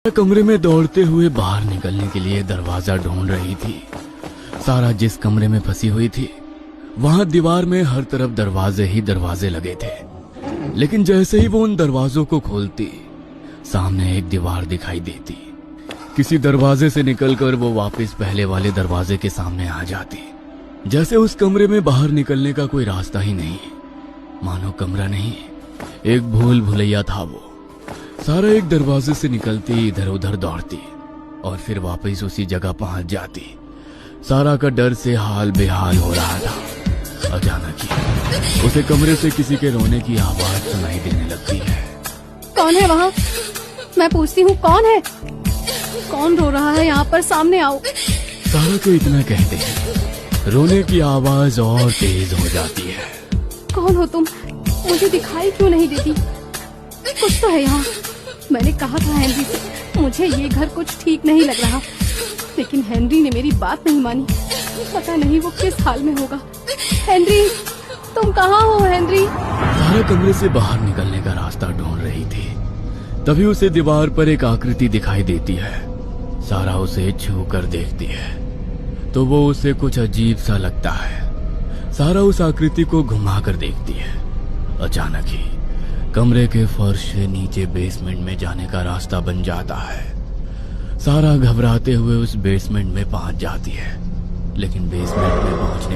कमरे में दौड़ते हुए बाहर निकलने के लिए दरवाजा ढूंढ रही थी। सारा जिस कमरे में फंसी हुई थी वहां दीवार में हर तरफ दरवाजे ही दरवाजे लगे थे, लेकिन जैसे ही वो उन दरवाजों को खोलती सामने एक दीवार दिखाई देती। किसी दरवाजे से निकलकर वो वापस पहले वाले दरवाजे के सामने आ जाती, जैसे उस कमरे में बाहर निकलने का कोई रास्ता ही नहीं। मानो कमरा नहीं, एक भूल भुलैया था वो। सारा एक दरवाजे से निकलती, इधर उधर दौड़ती और फिर वापस उसी जगह पहुंच जाती। सारा का डर से हाल बेहाल हो रहा था। अचानक ही उसे कमरे से किसी के रोने की आवाज सुनाई देने लगती है। कौन है वहाँ? मैं पूछती हूँ कौन है? कौन रो रहा है? यहाँ पर सामने आओ। सारा को इतना कहते हैं रोने की आवाज और तेज हो जाती है। कौन हो तुम? मुझे दिखाई क्यों नहीं देती? कुछ तो है यहाँ। मैंने कहा था हेनरी से मुझे ये घर कुछ ठीक नहीं लग रहा, लेकिन हेनरी ने मेरी बात नहीं मानी। पता नहीं वो किस हाल में होगा। हेनरी, तुम कहाँ हो हेनरी? सारा कमरे से बाहर निकलने का रास्ता ढूंढ रही थी, तभी उसे दीवार पर एक आकृति दिखाई देती है। सारा उसे छू कर देखती है तो वो उसे कुछ अजीब सा लगता है। सारा उस आकृति को घुमा कर देखती है। अचानक ही कमरे के फर्श से नीचे बेसमेंट में जाने का रास्ता बन जाता है। सारा घबराते हुए उस बेसमेंट में पहुंच जाती है, लेकिन बेसमेंट में पहुंचने